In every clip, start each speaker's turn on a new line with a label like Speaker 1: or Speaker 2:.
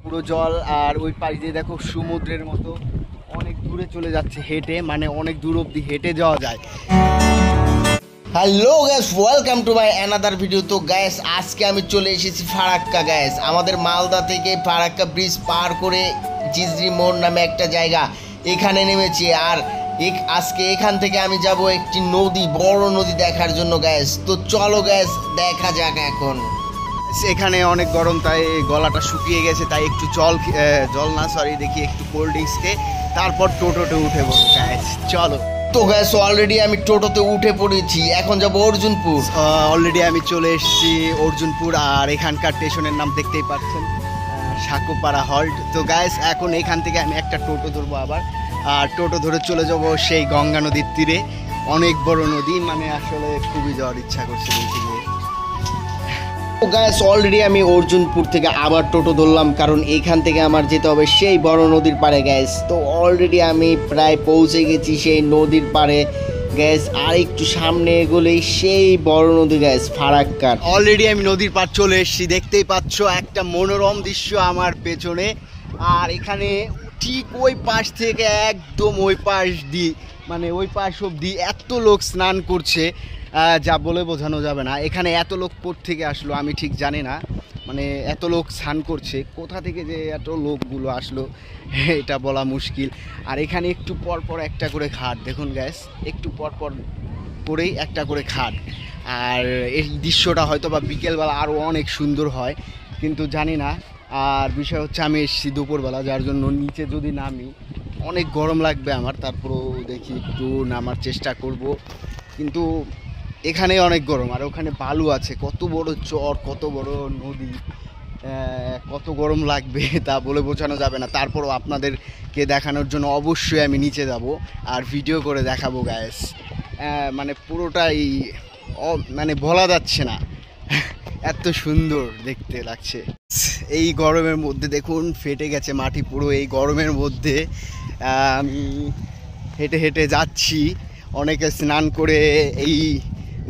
Speaker 1: পুরো জল। আর ওই পাশ দিয়ে দেখো সমুদ্রের মতো অনেক দূরে চলে যাচ্ছে হেঁটে, মানে অনেক দূর অবধি হেঁটে যাওয়া যায়।
Speaker 2: Hello guys, welcome to my another video. তো গাইস আজকে আমি চলে এসেছি ফারাক্কা। গাইস আমাদের মালদা থেকে ফারাক্কা ব্রিজ পার করে জিজরি মোড় নামে একটা জায়গা, এখানে নেমেছি। আর আজকে এখান থেকে আমি যাব একটি নদী, বড় নদী দেখার জন্য। গাইস তো চলো গাইস দেখা যাক। এখন
Speaker 1: এখানে অনেক গরম, তাই গলাটা শুকিয়ে গেছে, তাই একটু জল না সরি দেখি একটু কোল্ড ড্রিঙ্কস খেয়ে তারপর টোটোতে উঠে পড়বো। গাইস চলো।
Speaker 2: তো গাইস অলরেডি আমি টোটোতে উঠে পড়েছি, এখন যাব অর্জুনপুর।
Speaker 1: অলরেডি আমি চলে এসেছি অর্জুনপুর। আর এখানকার স্টেশনের নাম দেখতেই পাচ্ছেন, সাকুপাড়া হল্ট। তো গাইস এখন এখান থেকে আমি একটা টোটো ধরবো আবার, আর টোটো ধরে চলে যাব সেই গঙ্গা নদীর তীরে। অনেক বড় নদী, মানে আসলে খুবই যাওয়ার ইচ্ছা করছে বলতে গিয়ে।
Speaker 2: তো গাইস অলরেডি আমি অর্জুনপুর থেকে আবার টোটো ধরলাম, কারণ এখান থেকে আমার যেতে হবে সেই বড় নদীর পাড়ে। গাইস তো অলরেডি আমি প্রায় পৌঁছে গেছি সেই নদীর পাড়ে। গ্যাস আর একটু সামনে এগোলেই সেই বড় নদী গ্যাস, ফারাক্কার।
Speaker 1: অলরেডি আমি নদীর পাড় চলে এসেছি, দেখতেই পাচ্ছ একটা মনোরম দৃশ্য আমার পেছনে। আর এখানে ঠিক ওই পাশ থেকে একদম ওই পাশ দিয়ে, মানে ওই পাশ অবধি এত লোক স্নান করছে, যা বলে বোঝানো যাবে না। এখানে এত লোক থেকে আসলো আমি ঠিক জানি না, মানে এত লোক স্নান করছে, কোথা থেকে যে এত লোকগুলো আসলো এটা বলা মুশকিল। আর এখানে একটু পর পর একটা করে ঘাট, দেখুন গ্যাস একটু পর পর করেই একটা করে ঘাট। আর এই দৃশ্যটা হয়তো বা বিকেলবেলা আরও অনেক সুন্দর হয়, কিন্তু জানি না। আর বিষয় হচ্ছে আমি এসেছি দুপুরবেলা, যার জন্য নিচে যদি নামি অনেক গরম লাগবে আমার, তারপরেও দেখি একটু নামার চেষ্টা করব। কিন্তু এখানে অনেক গরম, আর ওখানে বালু আছে, কত বড় চর, কত বড় নদী, কত গরম লাগবে তা বলে বোঝানো যাবে না। তারপরও আপনাদেরকে দেখানোর জন্য অবশ্যই আমি নিচে যাব আর ভিডিও করে দেখাবো গাইস। মানে পুরোটাই মানে বলা যাচ্ছে না, এত সুন্দর দেখতে লাগছে। এই গরমের মধ্যে দেখুন ফেটে গেছে মাটি পুরো। এই গরমের মধ্যে আমি হেঁটে হেঁটে যাচ্ছি, অনেকে স্নান করে এই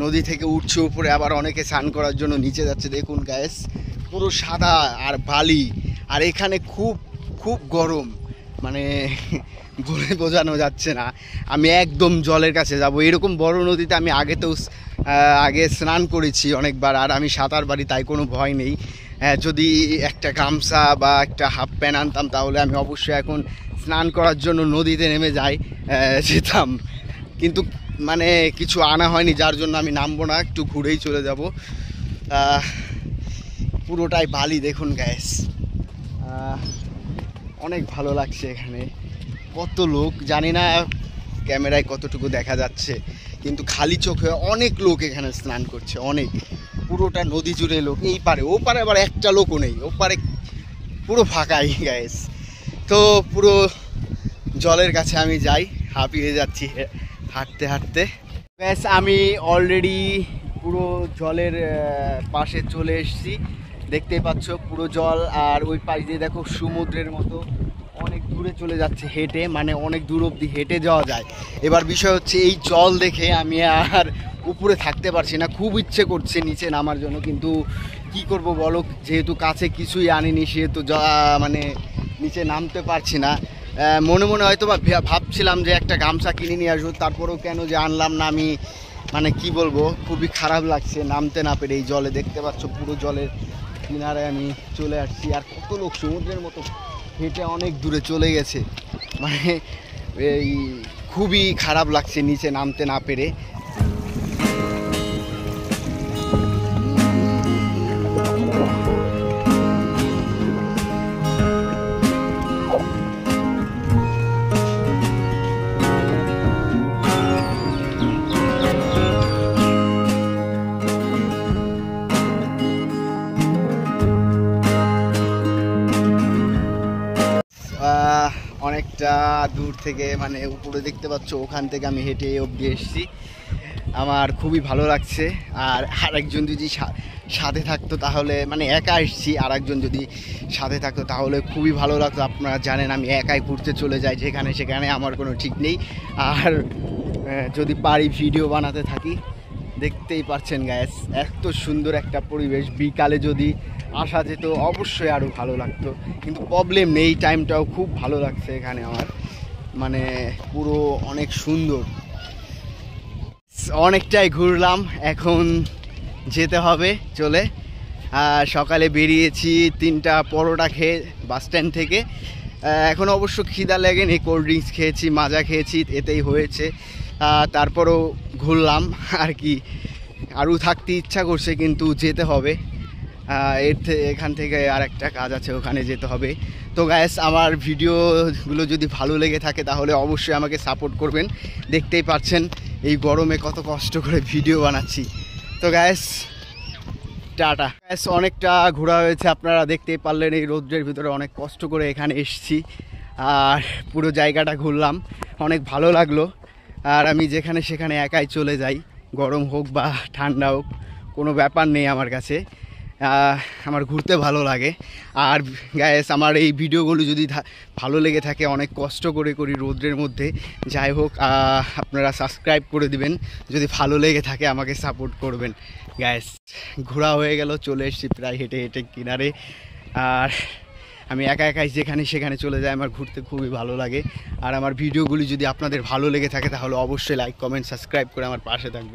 Speaker 1: নদী থেকে উঠছে উপরে, আবার অনেকে স্নান করার জন্য নিচে যাচ্ছে। দেখুন গ্যাস পুরো সাদা আর বালি, আর এখানে খুব খুব গরম, মানে বলে বোঝানো যাচ্ছে না। আমি একদম জলের কাছে যাব। এরকম বড় নদীতে আমি আগে স্নান করেছি অনেকবার, আর আমি সাঁতার পারি, তাই কোনো ভয় নেই। যদি একটা গামছা বা একটা হাফ প্যান্ট আনতাম তাহলে আমি অবশ্যই এখন স্নান করার জন্য নদীতে নেমে যেতাম, কিন্তু মানে কিছু আনা হয়নি, যার জন্য আমি নামবো না, একটু ঘুরেই চলে যাব। পুরোটাই বালি, দেখুন গ্যাস অনেক ভালো লাগছে। এখানে কত লোক জানি না ক্যামেরায় কতটুকু দেখা যাচ্ছে, কিন্তু খালি চোখে অনেক লোক এখানে স্নান করছে, অনেক। পুরোটা নদী জুড়ে লোক, এই পারে ও পারে আবার একটা লোকও নেই, ও পারে পুরো ফাঁকাই গ্যাস। তো পুরো জলের কাছে আমি যাই, হাঁপিয়ে যাচ্ছি হাঁটতে হাঁটতে। ব্যাস আমি অলরেডি পুরো জলের পাশে চলে এসেছি, দেখতেই পাচ্ছ পুরো জল। আর ওই পাশ দিয়ে দেখো সমুদ্রের মতো অনেক দূরে চলে যাচ্ছে হেঁটে, মানে অনেক দূর অবধি হেঁটে যাওয়া যায়। এবার বিষয় হচ্ছে এই জল দেখে আমি আর উপরে থাকতে পারছি না, খুব ইচ্ছে করছে নিচে নামার জন্য, কিন্তু কি করব বলো, যেহেতু কাছে কিছুই আনিনি সেহেতু মানে নিচে নামতে পারছি না। মনে মনে হয়তো বা ভাবছিলাম যে একটা গামছা কিনে নিয়ে আসবো, তারপরেও কেন যে আনলাম না আমি, মানে কি বলবো, খুবই খারাপ লাগছে নামতে না পেরে। এই জলে দেখতে পাচ্ছ পুরো জলের কিনারে আমি চলে আসছি, আর কত লোক সমুদ্রের মতো হেঁটে অনেক দূরে চলে গেছে, মানে এই খুবই খারাপ লাগছে নিচে নামতে না পেরে। অনেকটা দূর থেকে, মানে উপরে দেখতে পাচ্ছ ওখান থেকে আমি হেঁটে অবধি এসেছি, আমার খুবই ভালো লাগছে। আর আরেকজন যদি সাথে থাকতো তাহলে, মানে একা এসেছি, আরেকজন যদি সাথে থাকতো তাহলে খুবই ভালো লাগতো। আপনারা জানেন আমি একাই ঘুরতে চলে যাই যেখানে সেখানে, আমার কোনো ঠিক নেই। আর যদি পারি ভিডিও বানাতে থাকি, দেখতেই পাচ্ছেন গ্যাস এত সুন্দর একটা পরিবেশ। বিকালে যদি আসা যেত অবশ্যই আরও ভালো লাগতো, কিন্তু প্রবলেম নেই, টাইমটাও খুব ভালো লাগছে এখানে আমার, মানে পুরো অনেক সুন্দর। অনেকটাই ঘুরলাম, এখন যেতে হবে চলে। সকালে বেরিয়েছি 3টা পরোটা খেয়ে বাস স্ট্যান্ড থেকে। এখন অবশ্য খিদা লাগেনি, কোল্ড ড্রিঙ্কস খেয়েছি, মাজা খেয়েছি, এতেই হয়েছে। তারপরও ঘুরলাম আর কি, আরও থাকতে ইচ্ছা করছে কিন্তু যেতে হবে। এখান থেকে আর একটা কাজ আছে, ওখানে যেতে হবে। তো গাইস, আমার ভিডিওগুলো যদি ভালো লেগে থাকে তাহলে অবশ্যই আমাকে সাপোর্ট করবেন। দেখতেই পাচ্ছেন এই গরমে কত কষ্ট করে ভিডিও বানাচ্ছি। তো গাইস, টাটা। গাইস, অনেকটা ঘোরা হয়েছে, আপনারা দেখতেই পারলেন এই রৌদ্রের ভিতরে অনেক কষ্ট করে এখানে এসেছি, আর পুরো জায়গাটা ঘুরলাম, অনেক ভালো লাগলো। আর আমি যেখানে সেখানে একাই চলে যাই, গরম হোক বা ঠান্ডা হোক, কোনো ব্যাপার নেই আমার কাছে। আমার ঘুরতে ভালো লাগে। আর গাইস, আমার এই ভিডিওগুলো যদি ভালো লেগে থাকে, অনেক কষ্ট করে করি রৌদ্রের মধ্যে, যাই হোক আপনারা সাবস্ক্রাইব করে দিবেন, যদি ভালো লেগে থাকে আমাকে সাপোর্ট করবেন। গাইস, ঘোরা হয়ে গেল, চলে এসেছি প্রায় হেঁটে হেঁটে কিনারে। আর আমি একা একাই যেখানে সেখানে চলে যাই, আমার ঘুরতে খুবই ভালো লাগে। আর আমার ভিডিওগুলি যদি আপনাদের ভালো লেগে থাকে তাহলে অবশ্যই লাইক, কমেন্ট, সাবস্ক্রাইব করে আমার পাশে থাকবেন।